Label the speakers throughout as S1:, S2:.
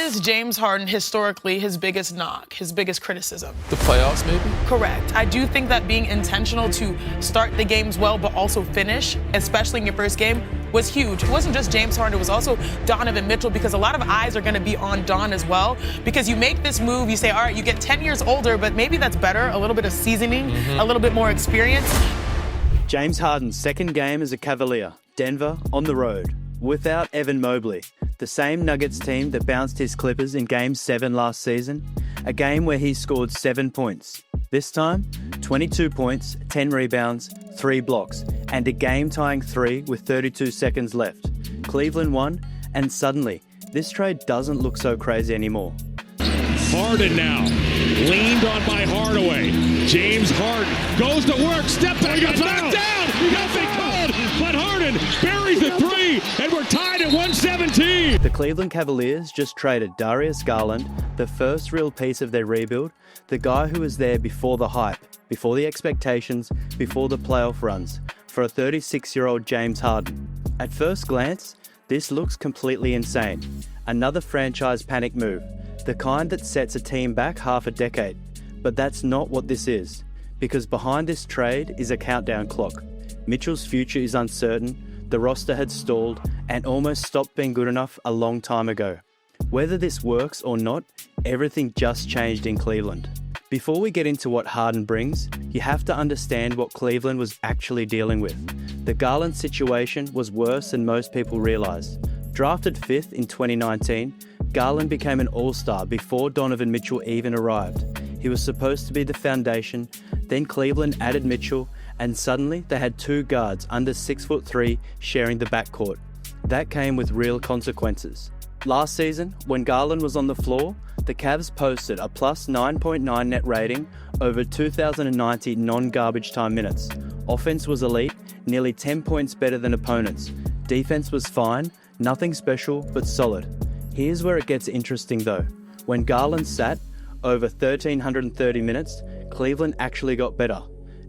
S1: is James Harden historically his biggest knock, his biggest criticism?
S2: The playoffs, maybe?
S1: Correct. I do think that being intentional to start the games well but also finish, especially in your first game, was huge. It wasn't just James Harden, it was also Donovan Mitchell, because a lot of eyes are going to be on Don as well, because you make this move, you say, all right, you get 10 years older, but maybe that's better, a little bit of seasoning, a little bit more experience.
S3: James Harden's second game as a Cavalier, Denver on the road, without Evan Mobley, the same Nuggets team that bounced his Clippers in Game 7 last season, a game where he scored 7 points. This time, 22 points, 10 rebounds, 3 blocks, and a game-tying 3 with 32 seconds left. Cleveland won, and suddenly, this trade doesn't look so crazy anymore.
S4: Harden now, leaned on by Hardaway. James Harden goes to work, step back, got knocked down. Nothing called, but Harden buries the 3, and we're tied at 117.
S3: The Cleveland Cavaliers just traded Darius Garland, the first real piece of their rebuild, the guy who was there before the hype, before the expectations, before the playoff runs, for a 36-year-old James Harden. At first glance, this looks completely insane. Another franchise panic move, the kind that sets a team back half a decade. But that's not what this is, because behind this trade is a countdown clock. Mitchell's future is uncertain, the roster had stalled, and almost stopped being good enough a long time ago. Whether this works or not, everything just changed in Cleveland. Before we get into what Harden brings, you have to understand what Cleveland was actually dealing with. The Garland situation was worse than most people realize. Drafted 5th in 2019, Garland became an all-star before Donovan Mitchell even arrived. He was supposed to be the foundation, then Cleveland added Mitchell, and suddenly they had 2 guards under 6'3" sharing the backcourt. That came with real consequences. Last season, when Garland was on the floor, the Cavs posted a plus 9.9 net rating over 2,090 non-garbage time minutes. Offense was elite, nearly 10 points better than opponents. Defense was fine, nothing special but solid. Here's where it gets interesting though. When Garland sat over 1,330 minutes, Cleveland actually got better.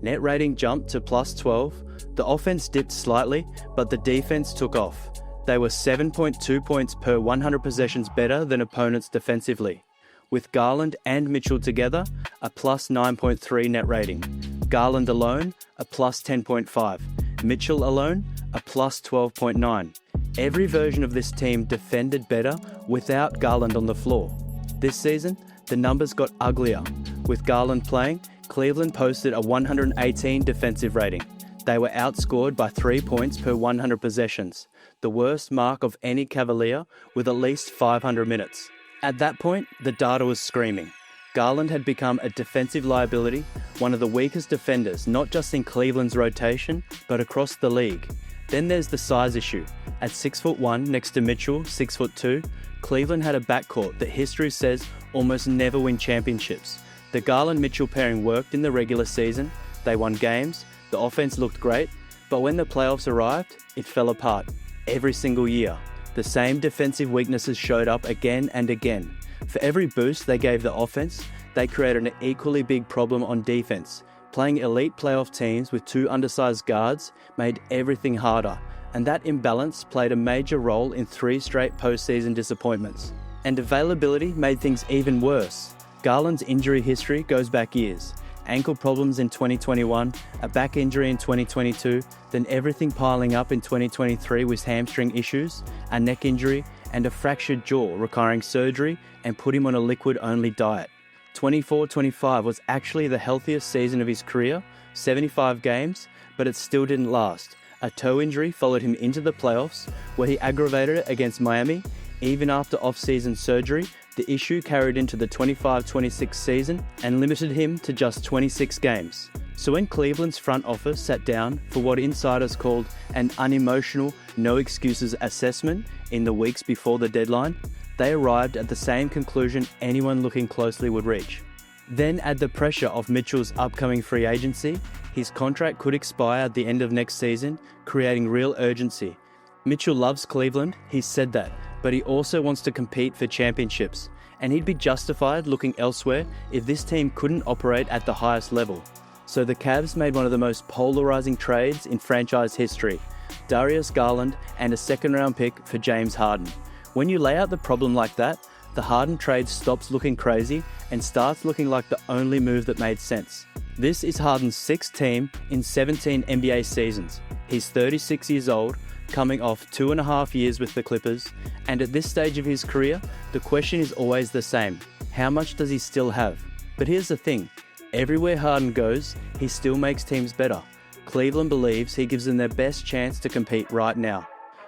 S3: Net rating jumped to plus 12, the offense dipped slightly, but the defense took off. They were 7.2 points per 100 possessions better than opponents defensively. With Garland and Mitchell together, a plus 9.3 net rating. Garland alone, a plus 10.5. Mitchell alone, a plus 12.9. Every version of this team defended better without Garland on the floor. This season, the numbers got uglier. With Garland playing, Cleveland posted a 118 defensive rating. They were outscored by 3 points per 100 possessions, the worst mark of any Cavalier with at least 500 minutes. At that point, the data was screaming. Garland had become a defensive liability, one of the weakest defenders, not just in Cleveland's rotation, but across the league. Then there's the size issue. At 6'1" next to Mitchell, 6'2", Cleveland had a backcourt that history says almost never win championships. The Garland-Mitchell pairing worked in the regular season, they won games, the offense looked great, but when the playoffs arrived, it fell apart. Every single year, the same defensive weaknesses showed up again and again. For every boost they gave the offense, they created an equally big problem on defense. Playing elite playoff teams with 2 undersized guards made everything harder, and that imbalance played a major role in 3 straight postseason disappointments. And availability made things even worse. Garland's injury history goes back years. Ankle problems in 2021, a back injury in 2022, then everything piling up in 2023 with hamstring issues, a neck injury, and a fractured jaw requiring surgery and put him on a liquid-only diet. 24-25 was actually the healthiest season of his career, 75 games, but it still didn't last. A toe injury followed him into the playoffs, where he aggravated it against Miami. Even after off-season surgery, the issue carried into the 25-26 season and limited him to just 26 games. So when Cleveland's front office sat down for what insiders called an unemotional, no-excuses assessment in the weeks before the deadline, they arrived at the same conclusion anyone looking closely would reach. Then add the pressure of Mitchell's upcoming free agency, his contract could expire at the end of next season, creating real urgency. Mitchell loves Cleveland, he's said that, but he also wants to compete for championships, and he'd be justified looking elsewhere if this team couldn't operate at the highest level. So the Cavs made one of the most polarizing trades in franchise history, Darius Garland and a second-round pick for James Harden. When you lay out the problem like that, the Harden trade stops looking crazy and starts looking like the only move that made sense. This is Harden's 6th team in 17 NBA seasons. He's 36 years old, coming off 2.5 years with the Clippers, and at this stage of his career, the question is always the same: how much does he still have? But here's the thing, everywhere Harden goes, he still makes teams better. Cleveland believes he gives them their best chance to compete right now.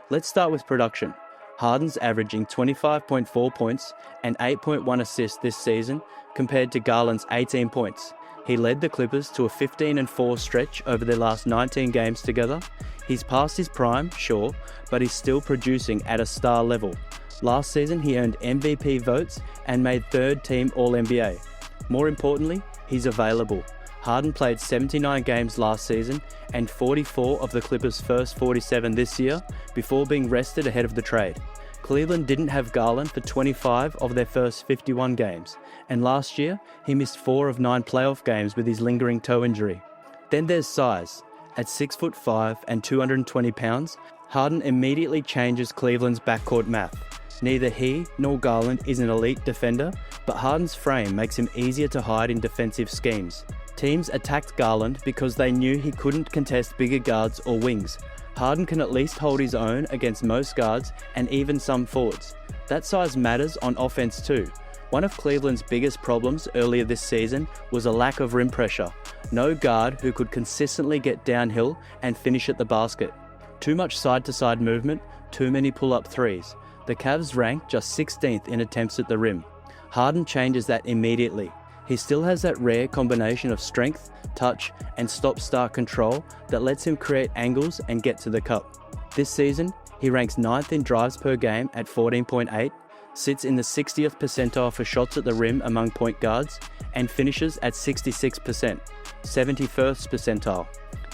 S3: Let's start with production. Harden's averaging 25.4 points and 8.1 assists this season compared to Garland's 18 points. He led the Clippers to a 15-4 stretch over their last 19 games together. He's past his prime, sure, but he's still producing at a star level. Last season, he earned MVP votes and made 3rd team All-NBA. More importantly, he's available. Harden played 79 games last season and 44 of the Clippers' first 47 this year before being rested ahead of the trade. Cleveland didn't have Garland for 25 of their first 51 games, and last year he missed 4 of 9 playoff games with his lingering toe injury. Then there's size. At 6'5" and 220 pounds, Harden immediately changes Cleveland's backcourt math. Neither he nor Garland is an elite defender, but Harden's frame makes him easier to hide in defensive schemes. Teams attacked Garland because they knew he couldn't contest bigger guards or wings. Harden can at least hold his own against most guards and even some forwards. That size matters on offense too. One of Cleveland's biggest problems earlier this season was a lack of rim pressure. No guard who could consistently get downhill and finish at the basket. Too much side-to-side movement, too many pull-up threes. The Cavs rank just 16th in attempts at the rim. Harden changes that immediately. He still has that rare combination of strength, touch, and stop-start control that lets him create angles and get to the cup. This season, he ranks 9th in drives per game at 14.8, sits in the 60th percentile for shots at the rim among point guards, and finishes at 66%, 71st percentile.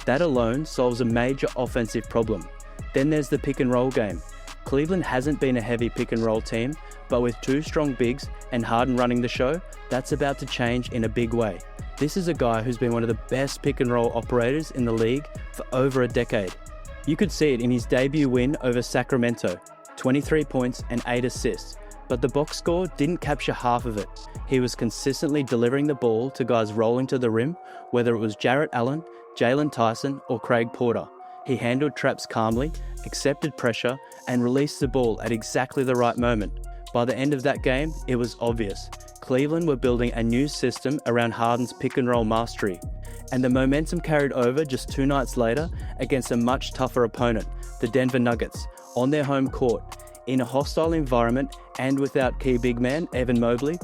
S3: That alone solves a major offensive problem. Then there's the pick and roll game. Cleveland hasn't been a heavy pick and roll team, but with 2 strong bigs and Harden running the show, that's about to change in a big way. This is a guy who's been one of the best pick and roll operators in the league for over a decade. You could see it in his debut win over Sacramento, 23 points and 8 assists, but the box score didn't capture half of it. He was consistently delivering the ball to guys rolling to the rim, whether it was Jarrett Allen, Jalen Tyson, or Craig Porter. He handled traps calmly, accepted pressure, and released the ball at exactly the right moment. By the end of that game, it was obvious. Cleveland were building a new system around Harden's pick and roll mastery, and the momentum carried over just 2 nights later against a much tougher opponent, the Denver Nuggets, on their home court. In a hostile environment and without key big man Evan Mobley,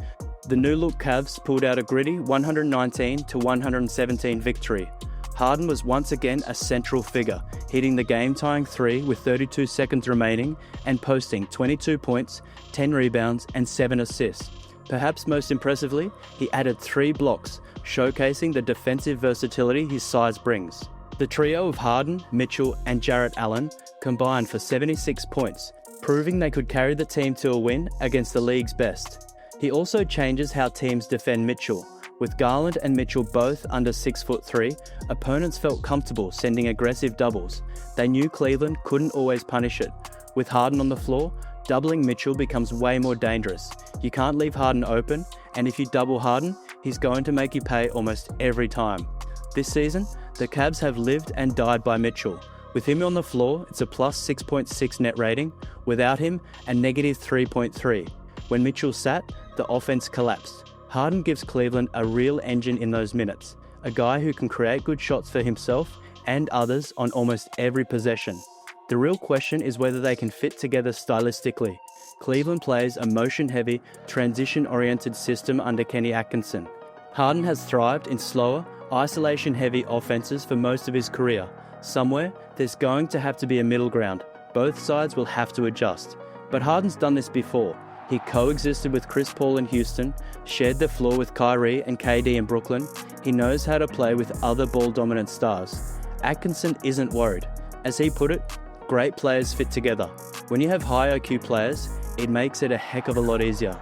S3: the new-look Cavs pulled out a gritty 119-117 victory. Harden was once again a central figure, hitting the game-tying 3 with 32 seconds remaining and posting 22 points, 10 rebounds, and 7 assists. Perhaps most impressively, he added 3 blocks, showcasing the defensive versatility his size brings. The trio of Harden, Mitchell, and Jarrett Allen combined for 76 points, proving they could carry the team to a win against the league's best. He also changes how teams defend Mitchell. With Garland and Mitchell both under 6'3", opponents felt comfortable sending aggressive doubles. They knew Cleveland couldn't always punish it. With Harden on the floor, doubling Mitchell becomes way more dangerous. You can't leave Harden open, and if you double Harden, he's going to make you pay almost every time. This season, the Cavs have lived and died by Mitchell. With him on the floor, it's a plus 6.6 net rating. Without him, a negative 3.3. When Mitchell sat, the offense collapsed. Harden gives Cleveland a real engine in those minutes, a guy who can create good shots for himself and others on almost every possession. The real question is whether they can fit together stylistically. Cleveland plays a motion-heavy, transition-oriented system under Kenny Atkinson. Harden has thrived in slower, isolation-heavy offenses for most of his career. Somewhere, there's going to have to be a middle ground. Both sides will have to adjust. But Harden's done this before. He coexisted with Chris Paul in Houston, shared the floor with Kyrie and KD in Brooklyn. He knows how to play with other ball-dominant stars. Atkinson isn't worried. As he put it, great players fit together. When you have high IQ players, it makes it a heck of a lot easier.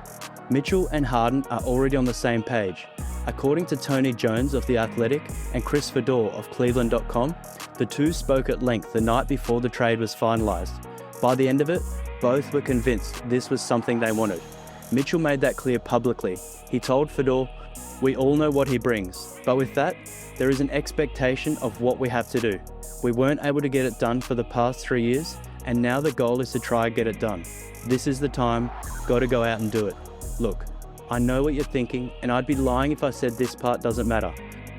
S3: Mitchell and Harden are already on the same page. According to Tony Jones of The Athletic and Chris Fedor of Cleveland.com, the two spoke at length the night before the trade was finalized. By the end of it, both were convinced this was something they wanted. Mitchell made that clear publicly. He told Fedor, "We all know what he brings, but with that, there is an expectation of what we have to do. We weren't able to get it done for the past 3 years, and now the goal is to try and get it done. This is the time, gotta go out and do it." Look, I know what you're thinking, and I'd be lying if I said this part doesn't matter.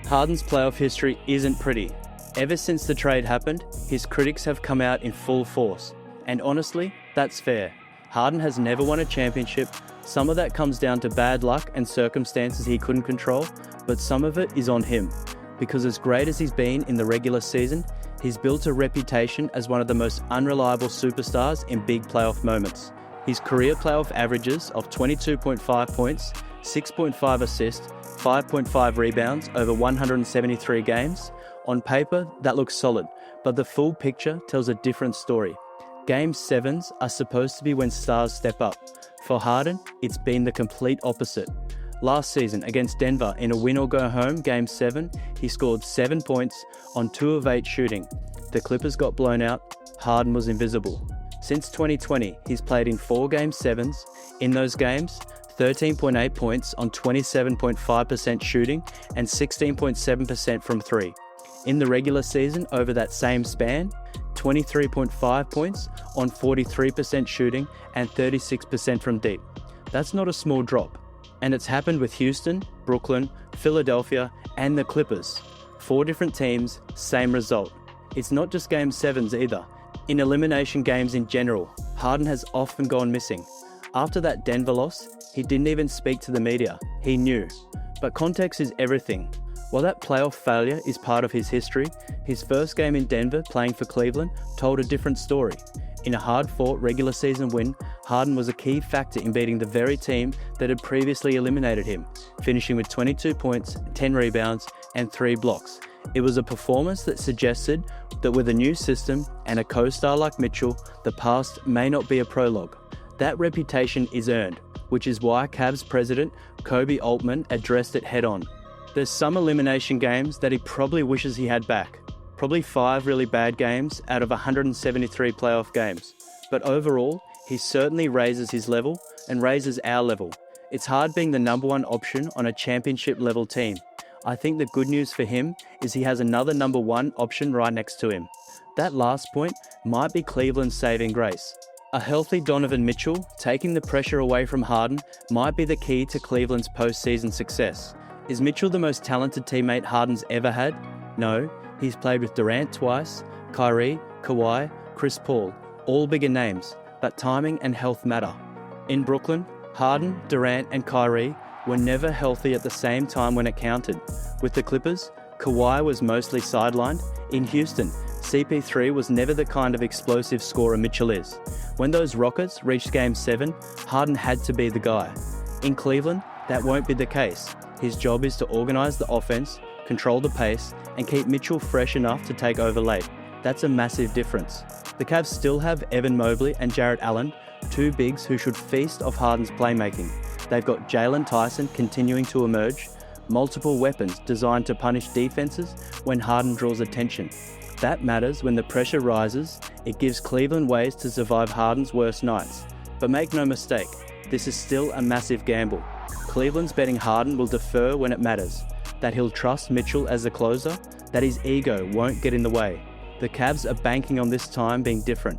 S3: Harden's playoff history isn't pretty. Ever since the trade happened, his critics have come out in full force. And honestly, that's fair. Harden has never won a championship. Some of that comes down to bad luck and circumstances he couldn't control, but some of it is on him. Because as great as he's been in the regular season, he's built a reputation as one of the most unreliable superstars in big playoff moments. His career playoff averages of 22.5 points, 6.5 assists, 5.5 rebounds over 173 games. On paper, that looks solid, but the full picture tells a different story. Game 7s are supposed to be when stars step up. For Harden, it's been the complete opposite. Last season against Denver in a win-or-go-home Game 7, he scored 7 points on 2 of 8 shooting. The Clippers got blown out. Harden was invisible. Since 2020, he's played in 4 Game 7s. In those games, 13.8 points on 27.5% shooting and 16.7% from 3. In the regular season over that same span, 23.5 points on 43% shooting and 36% from deep. That's not a small drop. And it's happened with Houston, Brooklyn, Philadelphia, and the Clippers. 4 different teams, same result. It's not just Game 7s either. In elimination games in general, Harden has often gone missing. After that Denver loss, he didn't even speak to the media. He knew. But context is everything. While that playoff failure is part of his history, his first game in Denver playing for Cleveland told a different story. In a hard-fought regular season win, Harden was a key factor in beating the very team that had previously eliminated him, finishing with 22 points, 10 rebounds, and 3 blocks. It was a performance that suggested that with a new system and a co-star like Mitchell, the past may not be a prologue. That reputation is earned, which is why Cavs president Kobe Altman addressed it head-on. There's some elimination games that he probably wishes he had back. Probably 5 really bad games out of 173 playoff games. But overall, he certainly raises his level and raises our level. It's hard being the number 1 option on a championship level team. I think the good news for him is he has another number 1 option right next to him. That last point might be Cleveland's saving grace. A healthy Donovan Mitchell taking the pressure away from Harden might be the key to Cleveland's postseason success. Is Mitchell the most talented teammate Harden's ever had? No. He's played with Durant twice, Kyrie, Kawhi, Chris Paul, all bigger names, but timing and health matter. In Brooklyn, Harden, Durant and Kyrie were never healthy at the same time when it counted. With the Clippers, Kawhi was mostly sidelined. In Houston, CP3 was never the kind of explosive scorer Mitchell is. When those Rockets reached Game 7, Harden had to be the guy. In Cleveland, that won't be the case. His job is to organise the offense, control the pace, and keep Mitchell fresh enough to take over late. That's a massive difference. The Cavs still have Evan Mobley and Jarrett Allen, 2 bigs who should feast off Harden's playmaking. They've got Jalen Tyson continuing to emerge, multiple weapons designed to punish defenses when Harden draws attention. That matters when the pressure rises. It gives Cleveland ways to survive Harden's worst nights. But make no mistake, this is still a massive gamble. Cleveland's betting Harden will defer when it matters, that he'll trust Mitchell as a closer, that his ego won't get in the way. The Cavs are banking on this time being different.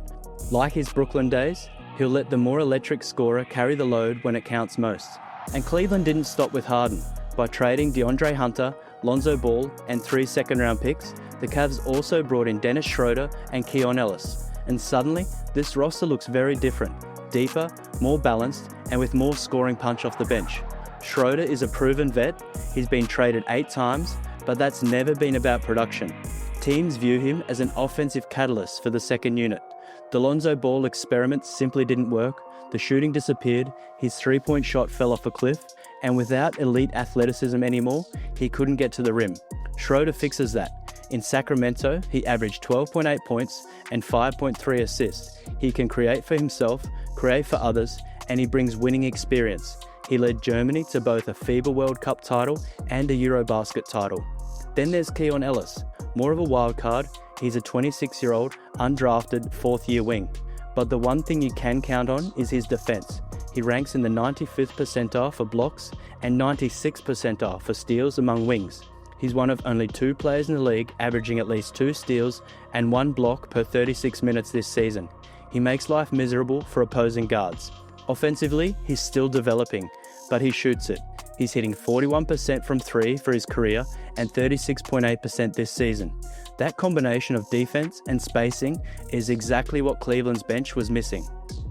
S3: Like his Brooklyn days, he'll let the more electric scorer carry the load when it counts most. And Cleveland didn't stop with Harden. By trading DeAndre Hunter, Lonzo Ball, and 3 second-round picks, the Cavs also brought in Dennis Schroeder and Keon Ellis. And suddenly, this roster looks very different, deeper, more balanced, and with more scoring punch off the bench. Schroeder is a proven vet. He's been traded 8 times, but that's never been about production. Teams view him as an offensive catalyst for the second unit. The Lonzo Ball experiment simply didn't work. The shooting disappeared, his 3-point shot fell off a cliff, and without elite athleticism anymore, he couldn't get to the rim. Schroeder fixes that. In Sacramento, he averaged 12.8 points and 5.3 assists. He can create for himself, create for others, and he brings winning experience. He led Germany to both a FIBA World Cup title and a Eurobasket title. Then there's Keon Ellis, more of a wild card. He's a 26-year-old, undrafted, 4th-year wing. But the one thing you can count on is his defense. He ranks in the 95th percentile for blocks and 96th percentile for steals among wings. He's one of only 2 players in the league averaging at least 2 steals and 1 block per 36 minutes this season. He makes life miserable for opposing guards. Offensively, he's still developing, but he shoots it. He's hitting 41% from 3 for his career and 36.8% this season. That combination of defense and spacing is exactly what Cleveland's bench was missing.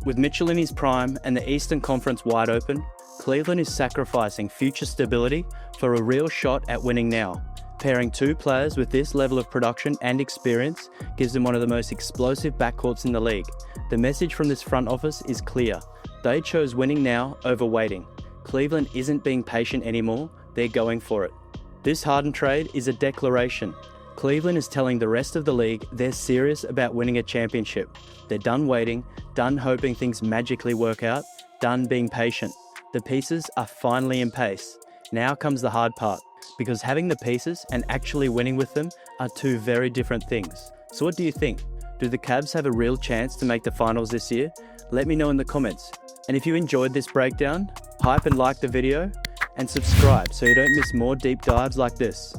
S3: With Mitchell in his prime and the Eastern Conference wide open, Cleveland is sacrificing future stability for a real shot at winning now. Pairing 2 players with this level of production and experience gives them one of the most explosive backcourts in the league. The message from this front office is clear. They chose winning now over waiting. Cleveland isn't being patient anymore, they're going for it. This Harden trade is a declaration. Cleveland is telling the rest of the league they're serious about winning a championship. They're done waiting, done hoping things magically work out, done being patient. The pieces are finally in pace. Now comes the hard part, because having the pieces and actually winning with them are 2 very different things. So what do you think? Do the Cavs have a real chance to make the finals this year? Let me know in the comments. And if you enjoyed this breakdown, hype and like the video, and subscribe so you don't miss more deep dives like this.